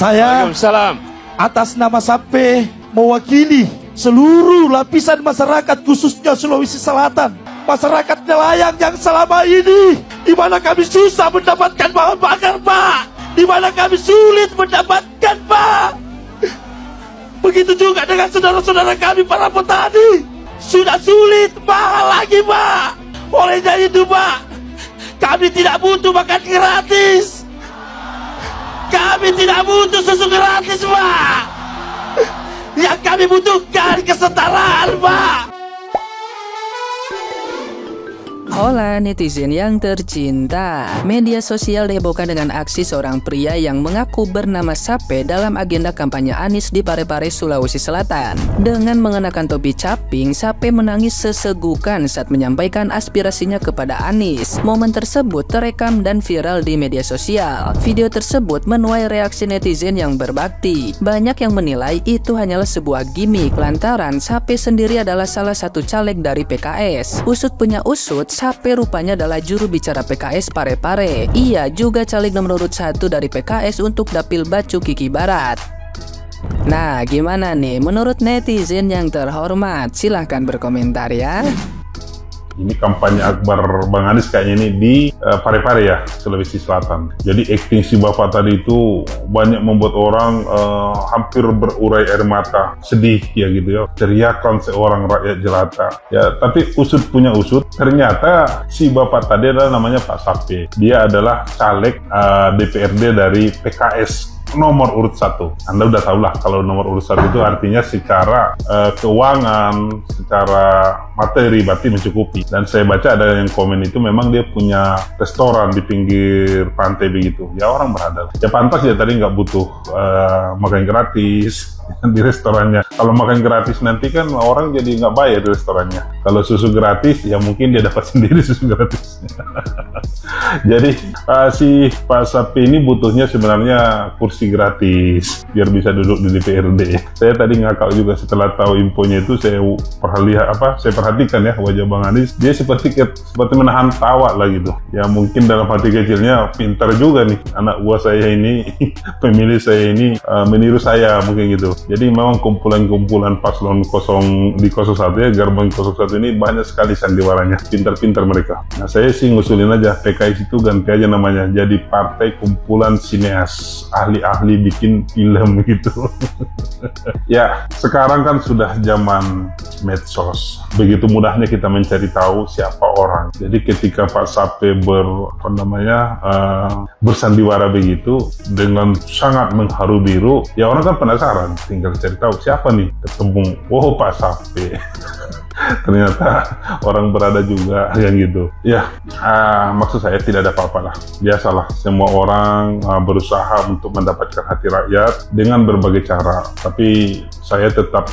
Saya Waalaikumsalam. atas nama Sape mewakili seluruh lapisan masyarakat khususnya Sulawesi Selatan, masyarakat nelayan yang selama ini di mana kami susah mendapatkan bahan bakar, Pak, di mana kami sulit mendapatkan, Pak. Begitu juga dengan saudara-saudara kami para petani, sudah sulit, mahal lagi, Pak. Olehnya itu, Pak, kami tidak butuh makan gratis. Kami tidak butuh susu gratis, Pak. Yang kami butuhkan kesetaraan, Pak. Hola netizen yang tercinta, media sosial dihebohkan dengan aksi seorang pria yang mengaku bernama Sape dalam agenda kampanye Anies di Parepare, Sulawesi Selatan. Dengan mengenakan topi caping, Sape menangis sesegukan saat menyampaikan aspirasinya kepada Anies. Momen tersebut terekam dan viral di media sosial. Video tersebut menuai reaksi netizen yang berbakti. Banyak yang menilai itu hanyalah sebuah gimmick lantaran Sape sendiri adalah salah satu caleg dari PKS. Usut punya usut, Sape rupanya adalah juru bicara PKS Parepare. Ia juga caleg nomor urut 1 dari PKS untuk Dapil Bacu Kiki Barat. Nah, gimana nih menurut netizen yang terhormat? Silahkan berkomentar ya. Ini kampanye akbar Bang Anies kayaknya ini di Parepare ya, Sulawesi Selatan. Jadi acting si bapak tadi itu banyak membuat orang hampir berurai air mata, sedih ya gitu ya. Teriakan seorang rakyat jelata. Ya, tapi usut punya usut, ternyata si bapak tadi adalah namanya Pak Sape. Dia adalah caleg DPRD dari PKS nomor urut 1. Anda udah tahu lah kalau nomor urut 1 itu artinya secara keuangan, secara materi berarti mencukupi. Dan saya baca ada yang komen itu memang dia punya restoran di pinggir pantai begitu. Ya orang berada. Ya pantas ya tadi nggak butuh makan gratis di restorannya. Kalau makan gratis nanti kan orang jadi nggak bayar di restorannya. Kalau susu gratis ya mungkin dia dapat sendiri susu gratisnya. Jadi si Pak Sapi ini butuhnya sebenarnya kursi gratis biar bisa duduk di DPRD. Saya tadi ngakak juga setelah tahu infonya itu saya perhatikan ya wajah Bang Anies. Dia seperti menahan tawa lah gitu. Ya mungkin dalam hati kecilnya pintar juga nih anak buah saya ini, pemilih saya ini meniru saya mungkin gitu. Jadi memang kumpulan-kumpulan paslon 01 ya, gerbang 01 ini banyak sekali sandiwaranya. Pintar-pintar mereka. Nah saya sih ngusulin aja PKS itu ganti aja namanya jadi Partai Kumpulan Sineas, ahli-ahli bikin film gitu. Ya sekarang kan sudah zaman medsos, begitu mudahnya kita mencari tahu siapa orang. Jadi ketika Pak Sape bersandiwara begitu dengan sangat mengharu biru, ya orang kan penasaran, tinggal cari tahu siapa nih, ketemu, oh Pak Sape. Ternyata orang berada juga yang gitu. Ya, maksud saya tidak ada apa-apa lah. Biasalah, semua orang berusaha untuk mendapatkan hati rakyat dengan berbagai cara. Tapi saya tetap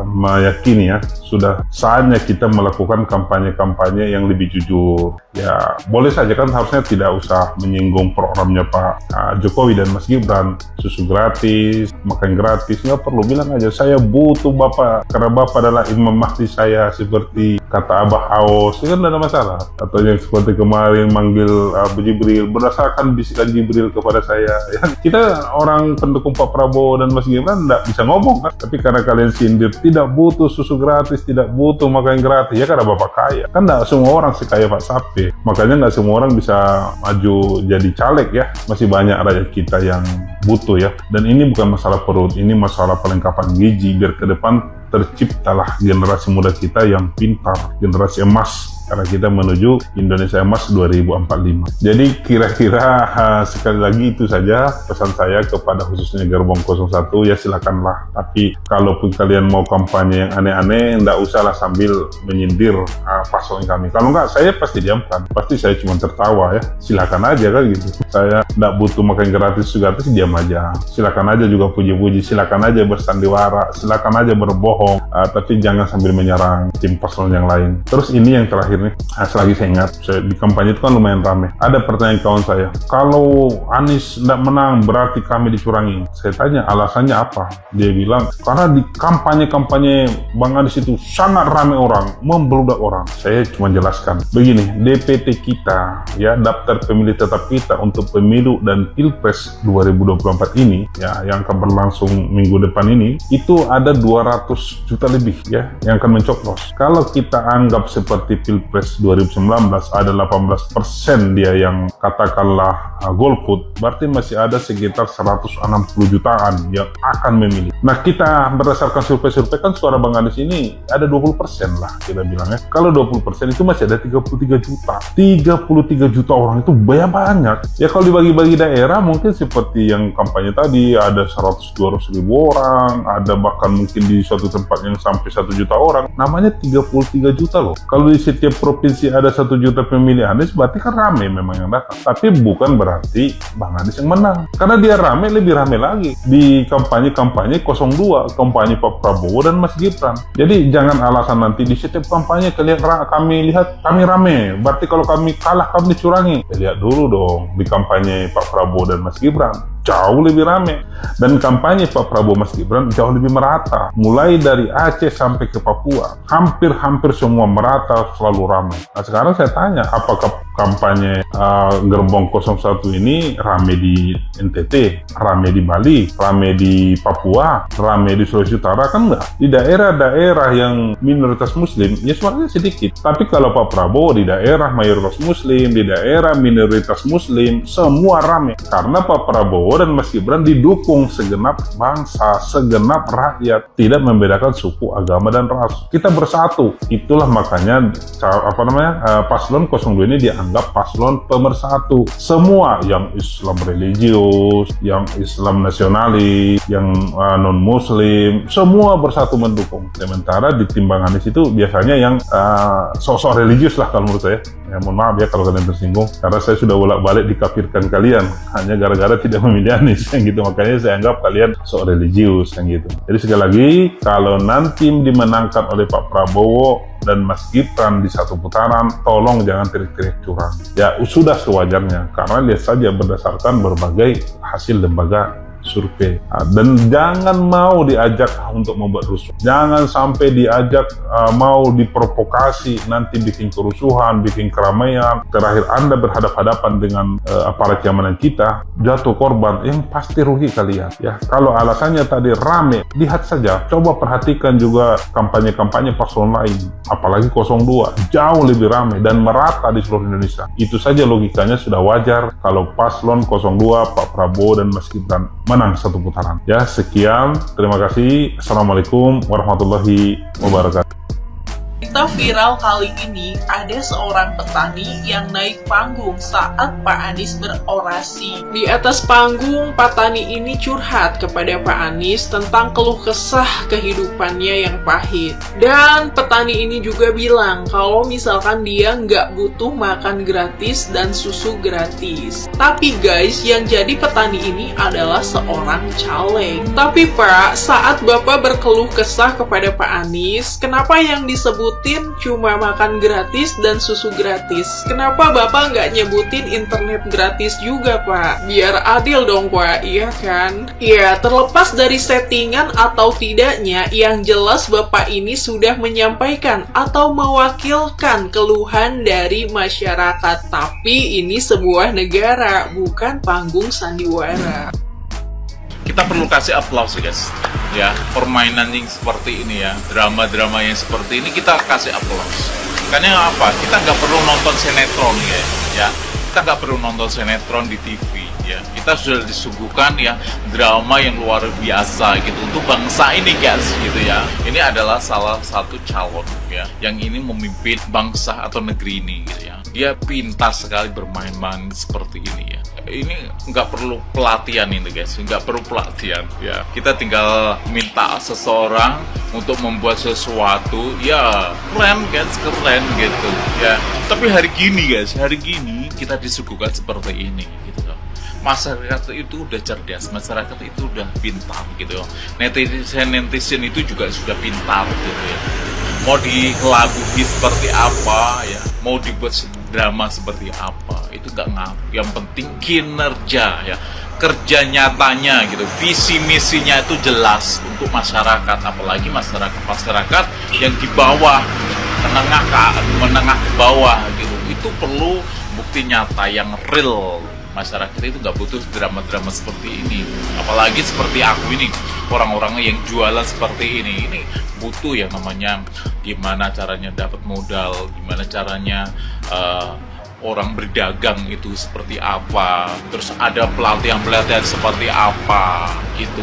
meyakini ya, sudah saatnya kita melakukan kampanye-kampanye yang lebih jujur. Ya, boleh saja kan harusnya tidak usah menyinggung programnya Pak Jokowi dan Mas Gibran. Susu gratis, makan gratis, nggak perlu bilang aja saya butuh Bapak karena Bapak adalah Imam Mahdi saya, seperti kata Abah Aos, itu kan tidak ada masalah. Atau yang seperti kemarin manggil Abu Jibril, berdasarkan bisikan Jibril kepada saya. Ya, kita orang pendukung Pak Prabowo dan Mas Gibran tidak bisa ngomong kan, tapi karena kalian sindir tidak butuh susu gratis, tidak butuh makan gratis, ya karena Bapak kaya. Kan tidak semua orang sekaya Pak Sape, makanya nggak semua orang bisa maju jadi caleg ya. Masih banyak rakyat kita yang butuh ya. Dan ini bukan masalah perut, ini masalah perlengkapan gizi biar ke depan terciptalah generasi muda kita yang pintar, generasi emas, karena kita menuju Indonesia Emas 2045. Jadi kira-kira sekali lagi itu saja pesan saya kepada khususnya gerbong 01, ya silakanlah. Tapi kalaupun kalian mau kampanye yang aneh-aneh, nggak usahlah sambil menyindir paslon kami. Kalau nggak, saya pasti diamkan. Pasti saya cuma tertawa ya. Silakan aja kan gitu. Saya nggak butuh makan gratis, diam aja. Silakan aja juga puji-puji, silakan aja bersandiwara, silakan aja berbohong, tapi jangan sambil menyerang tim paslon yang lain. Terus ini yang terakhir terakhir nih, selagi saya ingat, di kampanye itu kan lumayan ramai. Ada pertanyaan kawan saya, kalau Anies tidak menang berarti kami dicurangi. Saya tanya alasannya apa? Dia bilang karena di kampanye Bang Anies itu sangat ramai orang, membeludak orang. Saya cuma jelaskan begini, DPT kita ya, daftar pemilih tetap kita untuk pemilu dan Pilpres 2024 ini ya, yang akan berlangsung minggu depan ini, itu ada 200 juta lebih ya yang akan mencoblos. Kalau kita anggap seperti Pilpres 2019 ada 18% dia yang katakanlah golput, berarti masih ada sekitar 160 jutaan yang akan memilih. Nah, kita berdasarkan survei-survei kan suara Bang Anies ini ada 20% lah kita bilang ya. Kalau 20% itu masih ada 33 juta. 33 juta orang itu banyak. Ya kalau dibagi-bagi daerah mungkin seperti yang kampanye tadi ada 100-200 ribu orang, ada bahkan mungkin di suatu tempat yang sampai 1 juta orang, namanya 33 juta loh. Kalau di setiap provinsi ada 1 juta pemilih Anies, berarti kan rame memang yang datang. Tapi bukan berarti Bang Anies yang menang. Karena dia rame, lebih rame lagi di kampanye 02, kampanye Pak Prabowo dan Mas Gibran. Jadi jangan alasan nanti di setiap kampanye kami lihat kami rame, berarti kalau kami kalah kami dicurangi. Ya, lihat dulu dong di kampanye Pak Prabowo dan Mas Gibran, jauh lebih rame. Dan kampanye Pak Prabowo Mas Gibran jauh lebih merata. Mulai dari Aceh sampai ke Papua, hampir semua merata, selalu ramai. Nah sekarang saya tanya, apakah kampanye Gerbong 01 ini rame di NTT, rame di Bali, rame di Papua, rame di Sulawesi Utara? Kan enggak. Di daerah-daerah yang minoritas muslim, ya suaranya sedikit. Tapi kalau Pak Prabowo di daerah mayoritas muslim, di daerah minoritas muslim, semua rame. Karena Pak Prabowo dan Mas Gibran didukung segenap bangsa, segenap rakyat, tidak membedakan suku, agama, dan ras. Kita bersatu. Itulah makanya paslon 02 ini dianggap paslon pemersatu. Semua yang Islam religius, yang Islam nasionalis, yang non-muslim, semua bersatu mendukung. Sementara di timbang Anies itu biasanya yang sosok religius lah kalau menurut saya. Ya mohon maaf ya kalau kalian tersinggung, karena saya sudah bolak-balik dikafirkan kalian hanya gara-gara tidak memilih Anies yang gitu. Makanya saya anggap kalian sok religius yang gitu. Jadi sekali lagi, kalau nanti dimenangkan oleh Pak Prabowo dan Mas Gibran di satu putaran, tolong jangan teriak-teriak curang. Ya sudah sewajarnya, karena lihat saja berdasarkan berbagai hasil lembaga survei. Dan jangan mau diajak untuk membuat rusuh. Jangan sampai diajak mau diprovokasi, nanti bikin kerusuhan, bikin keramaian. Terakhir Anda berhadapan-hadapan dengan aparat keamanan kita, jatuh korban, yang pasti rugi kalian. Ya, kalau alasannya tadi rame, lihat saja. Coba perhatikan juga kampanye-kampanye paslon lain, apalagi 02, jauh lebih ramai dan merata di seluruh Indonesia. Itu saja logikanya sudah wajar kalau paslon 02, Pak Prabowo dan Mas Gibran menang satu putaran. Ya, sekian. Terima kasih. Assalamualaikum warahmatullahi wabarakatuh. Berita viral kali ini, ada seorang petani yang naik panggung saat Pak Anies berorasi. Di atas panggung, petani ini curhat kepada Pak Anies tentang keluh kesah kehidupannya yang pahit. Dan petani ini juga bilang kalau misalkan dia nggak butuh makan gratis dan susu gratis. Tapi guys, yang jadi petani ini adalah seorang caleg. Tapi Pak, saat Bapak berkeluh kesah kepada Pak Anies, kenapa yang disebut cuma makan gratis dan susu gratis? Kenapa Bapak nggak nyebutin internet gratis juga, Pak? Biar adil dong, Pak, iya kan? Ya, terlepas dari settingan atau tidaknya, yang jelas Bapak ini sudah menyampaikan atau mewakilkan keluhan dari masyarakat. Tapi ini sebuah negara, bukan panggung sandiwara. Kita perlu kasih aplaus guys ya, permainan yang seperti ini ya, drama-drama yang seperti ini kita kasih aplaus. Karena apa? Kita nggak perlu nonton sinetron ya, kita nggak perlu nonton sinetron di TV ya. Kita sudah disuguhkan ya drama yang luar biasa gitu untuk bangsa ini guys gitu ya. Ini adalah salah satu calon ya yang ini memimpin bangsa atau negeri ini gitu ya. Dia pintar sekali bermain-main seperti ini ya. Ini nggak perlu pelatihan ini guys, nggak perlu pelatihan ya. Kita tinggal minta seseorang untuk membuat sesuatu ya, keren guys, keren gitu ya. Tapi hari gini guys, hari gini kita disuguhkan seperti ini gitu. Masyarakat itu udah cerdas, masyarakat itu udah pintar gitu. Netizen itu juga sudah pintar gitu ya. Mau dikelabui seperti apa ya, mau dibuat drama seperti apa itu gak ngaruh. Yang penting kinerja ya, kerja nyatanya gitu, visi misinya itu jelas untuk masyarakat, apalagi masyarakat yang di bawah, menengah ke bawah gitu. Itu perlu bukti nyata yang real. Masyarakat itu nggak butuh drama-drama seperti ini, apalagi seperti aku ini, orang-orang yang jualan seperti ini butuh yang namanya gimana caranya dapat modal, gimana caranya orang berdagang itu seperti apa, terus ada pelatihan seperti apa gitu,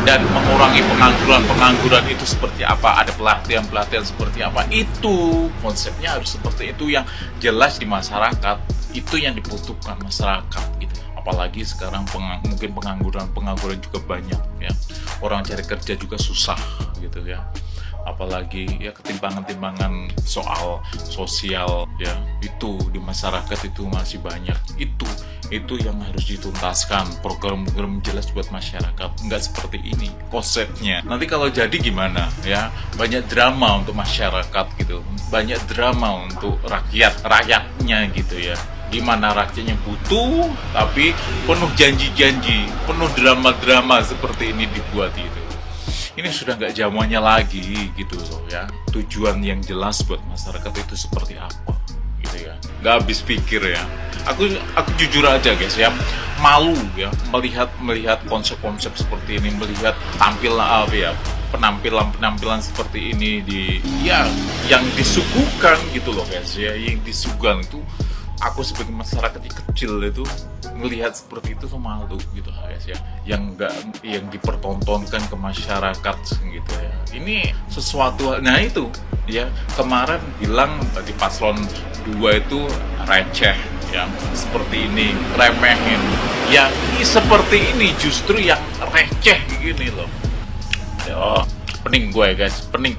dan mengurangi pengangguran itu seperti apa, ada pelatihan seperti apa, itu konsepnya harus seperti itu yang jelas di masyarakat. Itu yang dibutuhkan masyarakat gitu. Apalagi sekarang mungkin pengangguran juga banyak ya, orang cari kerja juga susah gitu ya, apalagi ya ketimpangan soal sosial ya, itu di masyarakat itu masih banyak. Itu yang harus dituntaskan, program-program jelas buat masyarakat, nggak seperti ini konsepnya. Nanti kalau jadi gimana ya, banyak drama untuk masyarakat gitu, banyak drama untuk rakyatnya gitu ya. Gimana rakyatnya butuh tapi penuh janji-janji, penuh drama-drama seperti ini dibuat gitu. Ini sudah nggak zamannya lagi gitu loh ya. Tujuan yang jelas buat masyarakat itu seperti apa gitu ya. Nggak habis pikir ya. Aku jujur aja guys ya, malu ya melihat konsep-konsep seperti ini, melihat penampilan seperti ini yang disuguhkan gitu loh guys ya, yang disuguhkan itu. Aku sebagai masyarakat yang kecil itu melihat seperti itu tuh malu gitu guys ya, yang dipertontonkan ke masyarakat gitu ya. Ini sesuatu, nah itu ya, kemarin bilang di paslon 2 itu receh ya, seperti ini remehin ya, ini seperti ini justru yang receh gini loh. Yo, pening gue guys, pening.